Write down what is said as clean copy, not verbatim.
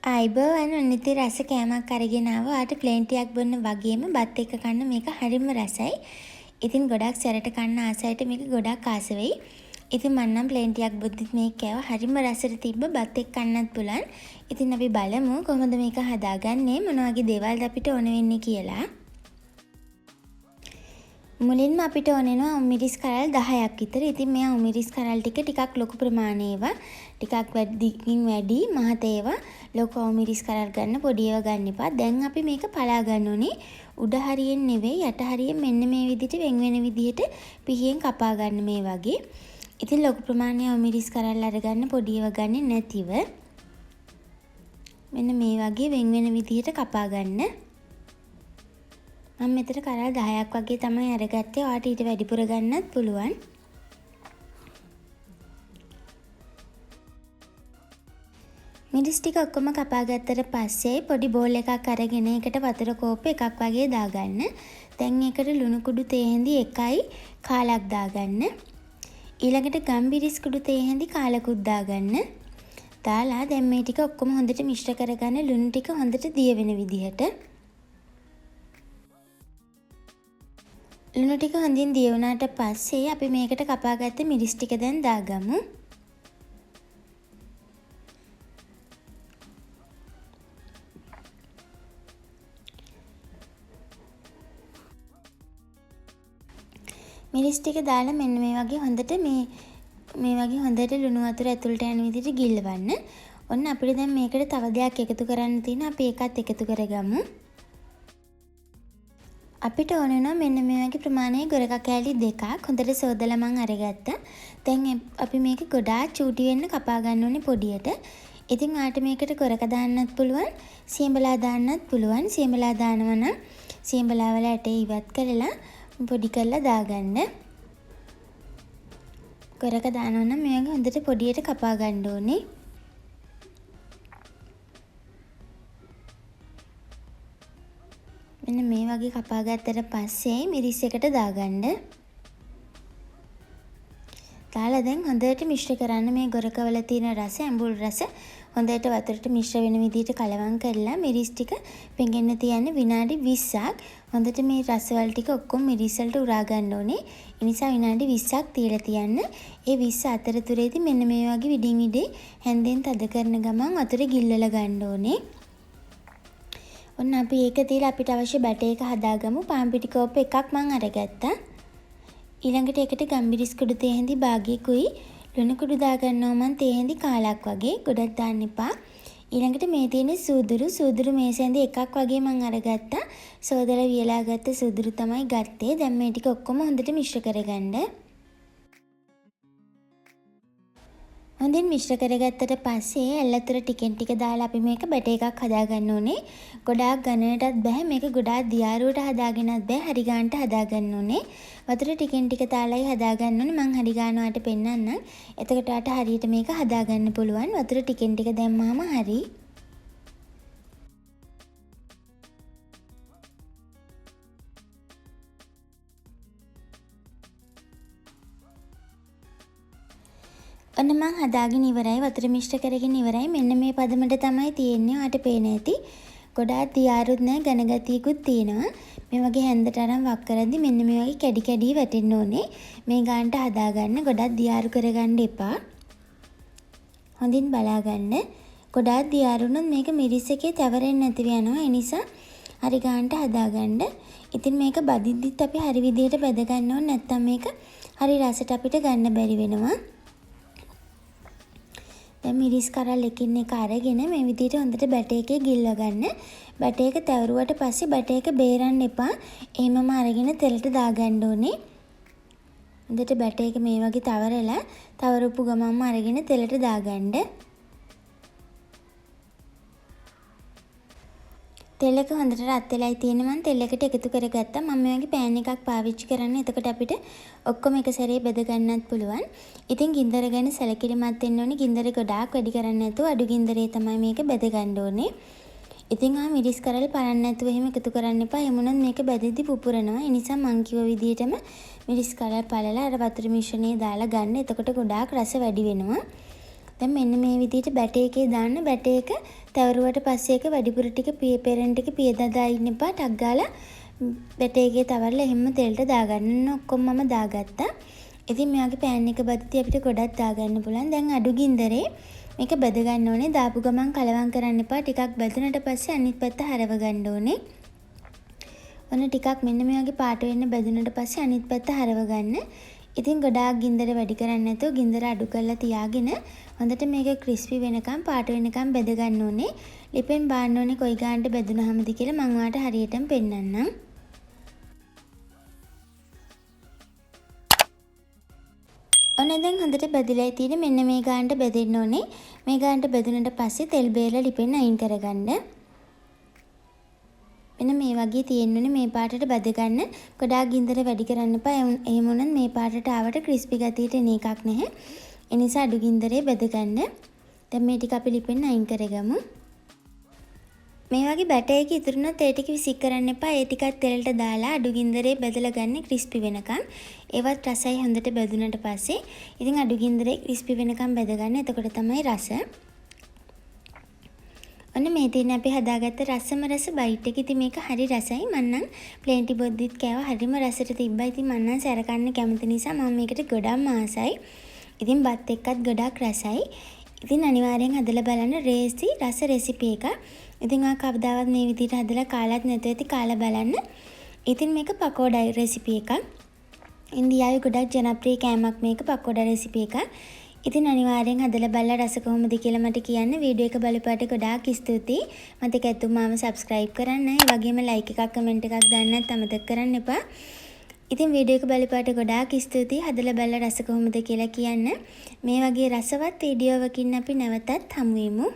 අයිබෝවන් උන්නිති රස කෑමක් අරගෙන ආවා. ඔයාට ප්ලේන් ටියක් බොන්න වගේම බත් එක්ක කන්න මේක හරිම රසයි. ඉතින් ගොඩක් සැරට කන්න ආසයට මේක ගොඩක් ආස වෙයි. ඉතින් මම නම් ප්ලේන් ටියක් බොද්දිත් මේක කෑවා. හරිම රසට තිබ්බ බත් එක්ක කන්නත් පුළුවන්. ඉතින් අපි බලමු කොහොමද මේක හදාගන්නේ, මොන වගේ දේවල්ද අපිට ඕන වෙන්නේ කියලා. මුලින්ම අපිට ඕන වෙනවා උමිරිස් කරල් 10ක් විතර. ඉතින් මේ උමිරිස් කරල් ටිකක් ලොකු ප්‍රමාණයේ ඒවා. ටිකක් වැඩි මහත ඒවා ලොකු උමිරිස් කරල් ගන්න, පොඩි ඒවා ගන්න එපා. දැන් අපි මේක පලා ගන්න ඕනේ. උඩ හරියෙන් නෙවෙයි යට හරියෙන් මෙන්න මේ විදිහට වෙන වෙන විදිහට පිහියෙන් කපා ගන්න මේ වගේ. ඉතින් ලොකු ප්‍රමාණයේ උමිරිස් කරල් අරගන්න, පොඩි ඒවා ගන්නේ නැතිව මෙන්න මේ වගේ වෙන වෙන විදිහට කපා ගන්න. මම මෙතන කරල් 10ක් වගේ තමයි අරගත්තේ. ඔයාට ඊට වැඩිපුර ගන්නත් පුළුවන්. මිරිස් ටික ඔක්කොම කපා ගත්තට පස්සේ පොඩි බෝල් එකක් අරගෙන ඒකට වතුර කෝප්ප එකක් වගේ දාගන්න. දැන් ඒකට ලුණු කුඩු තේ හැඳි 1යි කාලක් දාගන්න. ඊළඟට ගම්බිරිස් කුඩු තේ හැඳි කාලකුත් දාගන්න. දාලා දැන් මේ ටික ඔක්කොම හොඳට මිශ්‍ර කරගන්න, ලුණු ටික හොඳට දිය වෙන විදිහට. ලුණු ටික හොඳින් දිය වුණාට පස්සේ අපි මේකට කපාගත්ත මිරිස් ටික දැන් දාගමු. මිරිස් ටික දාලා මෙන්න මේ වගේ හොඳට හොඳට ලුණු වතුර ඇතුළට යන විදිහට ගිල්ලවන්න. ඔන්න අපිට දැන් මේකට තව දෙයක් එකතු කරන්න තියෙනවා. අපි ඒකත් එකතු කරගමු. අපිට ඕන වෙනවා මෙන්න මේ වගේ ප්‍රමාණයේ ගොරක කෑලි දෙකක් හොඳට සෝදලා මං අරගත්තා. දැන් අපි මේක ගොඩාක් චූටි වෙන්න කපා ගන්න ඕනේ පොඩියට. ඉතින් ආට මේකට ගොරක දාන්නත් පුළුවන්, සියඹලා දාන්නත් පුළුවන්. සියඹලා දානවා නම් සියඹලා වල ඇටේ ඉවත් කරලා පොඩි කරලා දාගන්න. ගොරක දානවා නම් මේ වගේ හොඳට පොඩියට කපා ගන්න ඕනේ. මෙන්න මේ වගේ කපා ගත්තට පස්සේ මිරිස් එකට දාගන්න. දාලා දැන් හොඳට මිශ්‍ර කරන්න. මේ ගොරකවල තියෙන රස, ඇඹුල් රස හොඳට වතුරට මිශ්‍ර වෙන විදිහට කලවම් කරලා මිරිස් ටික පෙඟෙන්න තියන්නේ විනාඩි 20ක්. හොඳට මේ රසවල ටික ඔක්කොම මිරිස් වලට උරා ගන්න ඕනේ. ඒ නිසා විනාඩි 20ක් තියලා තියන්න. ඒ 20 අතරතුරේදී මෙන්න මේ වගේ විඩින් විඩේ හැන්දෙන් තද කරන ගමන් වතුර ගිල්ලලා ගන්න ඕනේ. ඔන්න අපි ඒක තියලා අපිට අවශ්‍ය බැටර් එක හදාගමු. පාන් පිටි කෝප්ප එකක් මං අරගත්තා. ඊළඟට ඒකට ගම්බිරිස් කුඩු තේ හැඳි භාගයකුයි ලුණු කුඩු දාගන්නවා මං තේ හැඳි කාලක් වගේ. ගොඩක් දාන්න එපා. ඊළඟට මේ තියෙන සූදුරු මේස හැඳි එකක් වගේ මං අරගත්තා. සෝදලා වියලා ගත්ත සූදුරු තමයි ගත්තේ. දැන් මේ ටික ඔක්කොම හොඳට මිශ්‍ර කරගන්න. හොඳින් මිශ්‍ර කරගත්තට පස්සේ ඇල්ලතුර ටිකෙන් ටික දාලා අපි මේක බැටර් එකක් හදාගන්න ඕනේ. ගොඩාක් ඝනයටත් බෑ. මේක ගොඩාක් දියාරුවට හදාගෙනත් බෑ. හරි ගානට හදාගන්න ඕනේ. වතුර ටිකෙන් ටික තාලයි හදාගන්න ඕනේ. මං හරි ගානවට පෙන්නන්නම්. එතකොට ආට හරියට මේක හදාගන්න පුළුවන්. වතුර ටිකෙන් ටික දැම්මාම හරි. ඔන්න මං හදාගෙන ඉවරයි. වතුර මිශ්‍ර කරගෙන ඉවරයි. මෙන්න මේ පදමට තමයි තියෙන්නේ. ඔයාට පේන ඇති. ගොඩාක් දියාරුත් නැහැ, ඝන ගතියකුත් තියෙනවා. මේ වගේ හැන්දට අරන් වක් කරද්දි මෙන්න මේ වගේ කැඩි කැඩි වැටෙන්න ඕනේ. මේ ගානට හදාගන්න. ගොඩක් දියාරු කරගන්න එපා. හොඳින් බලාගන්න. ගොඩාක් දියාරුනොත් මේක මිරිස් එකේ තැවරෙන්නේ නැතිව යනවා. ඒ නිසා හරි ගානට හදාගන්න. ඉතින් මේක බදිද්දිත් අපි හරි විදියට බැද ගන්න ඕනේ. නැත්නම් මේක හරි රසට අපිට ගන්න බැරි වෙනවා. දැන් මිරිස් කරල් එකින් එක අරගෙන මේ විදිහට හොඳට බැටර් එකේ ගිල්ල ගන්න. බැටර් එක තවරුවට පස්සේ බැටර් එක බේරන්න එපා. එහෙමම අරගෙන තෙලට දාගන්න ඕනේ. හොඳට බැටර් එක මේ වගේ තවරපු ගමන්ම අරගෙන තෙලට දාගන්න. තෙල් එක හොඳට රත් වෙලයි තියෙන්නේ. මම තෙල් එකට එකතු කරගත්තා. මම මේ වගේ පෑන් එකක් පාවිච්චි කරන්නේ. එතකොට අපිට ඔක්කොම එක සැරේ බෙද ගන්නත් පුළුවන්. ඉතින් ගින්දර ගැන සැලකිලිමත් වෙන්න ඕනේ. ගින්දර ගොඩාක් වැඩි කරන්නේ නැතුව අඩු ගින්දරේ තමයි මේක බෙද ගන්න ඕනේ. ඉතින් මිරිස් කරල් පරන්න නැතුව එහෙම එකතු කරන්න එපා. එමුණොත් මේක බෙදෙද්දි පුපුරනවා. ඒ නිසා මං කිව්ව විදිහටම මිරිස් කරල් පළලා අර වතුර මිශ්‍රණය දාලා ගන්න. එතකොට ගොඩාක් රස වැඩි වෙනවා. දැන් මෙන්න මේ විදිහට බැටේ එකේ දාන්න. බැටේ එක තවරුවට පස්සේ ඒක වැඩිපුර ටික පෙරෙන් ටික පියදදා ඉන්න එපා. ටක් ගාලා බැටේ එකේ තවරලා එහෙම තෙලට දාගන්න. ඔක්කොම මම දාගත්තා. ඉතින් මේ වගේ පෑන් එක බද්දි අපිට ගොඩක් දාගන්න පුළුවන්. දැන් අඩු ගින්දරේ මේක බෙද ගන්න ඕනේ. දාපු ගමන් කලවම් කරන්න එපා. ටිකක් බෙදුනට පස්සේ අනිත් පැත්ත හරව ගන්න ඕනේ. ඔන්න ටිකක් මෙන්න මේ වගේ පාට වෙන්න බෙදුනට පස්සේ අනිත් පැත්ත හරව ගන්න. ඉතින් ගොඩාක් ගින්දර වැඩි කරන්නේ නැතුව ගින්දර අඩු කරලා තියාගෙන හොඳට මේක ක්‍රිස්පි වෙනකම් පාට වෙනකම් බෙද ගන්න ඕනේ. ලිපෙන් බාන්න ඕනේ කොයි ගානට බෙදුනහමද කියලා මම ඔයාලට හරියටම පෙන්නන්නම්. ඔන්න දැන් හොඳට බෙදලා තියෙන මෙන්න මේ ගානට බෙදෙන්න ඕනේ. මේ ගානට බෙදුනට පස්සේ තෙල් බේරලා ලිපෙන් අයින් කරගන්න. මෙන්න මේ වගේ තියෙන්නේ මේ පාටට බෙද ගන්න. ගොඩාක් ගින්දර වැඩි කරන්න එපා. එහෙම වුණත් මේ පාටට ආවට ක්‍රිස්පි ගතියට එන එකක් නැහැ. ඒ නිසා අඩු ගින්දරේ බෙද ගන්න. දැන් මේ ටික අපි ලිපෙන් අයින් කරගමු. මේ වගේ බැටර් එක ඉතුරුනොත් ඒ ටික විසික් කරන්න එපා. ඒ ටිකත් තෙලට දාලා අඩු ගින්දරේ බෙදලා ගන්න ක්‍රිස්පි වෙනකන්. ඒවත් රසයි හොඳට බෙදුනට පස්සේ ඉතින් අඩු ගින්දරේ ක්‍රිස්පි වෙනකන් බෙද ගන්න. එතකොට තමයි රස. ඔන්න මේ තියෙන අපි හදාගත්ත රසම රස බයිට් එක. ඉතින් මේක හරි රසයි. මම නම් ප්ලේන්ටි බොද්දිත් කෑවා. හරිම රසට තිබ්බා. ඉතින් මම නම් සැර කන්න කැමති නිසා මම මේකට ගොඩක් ආසයි. ඉතින් බත් එක්කත් ගොඩක් රසයි. ඉතින් අනිවාර්යෙන් හදලා බලන්න රේසි රස රෙසිපි එක. ඉතින් ඔයා කවදාවත් මේ විදිහට හදලා කාලත් නැතුව ඇති කාලා බලන්න. ඉතින් මේක පකෝඩා රෙසිපි එකක්. ඉන්දියාවේ ගොඩක් ජනප්‍රිය කෑමක් මේක පකෝඩා රෙසිපි එකක්. ඉතින් අනිවාර්යෙන් හදලා බලලා රස කොහොමද කියලා මට කියන්න. වීඩියෝ එක බලපුවාට ගොඩාක් ස්තුතියි. මතක ඇතුව මාව subscribe කරන්න. ඒ වගේම like එකක් comment එකක් දාන්නත් අමතක කරන්න එපා. ඉතින් වීඩියෝ එක බලපුවාට ගොඩාක් ස්තුතියි. හදලා බලලා රස කොහොමද කියලා කියන්න. මේ වගේ රසවත් වීඩියෝවකින් අපි නැවතත් හමු වෙමු.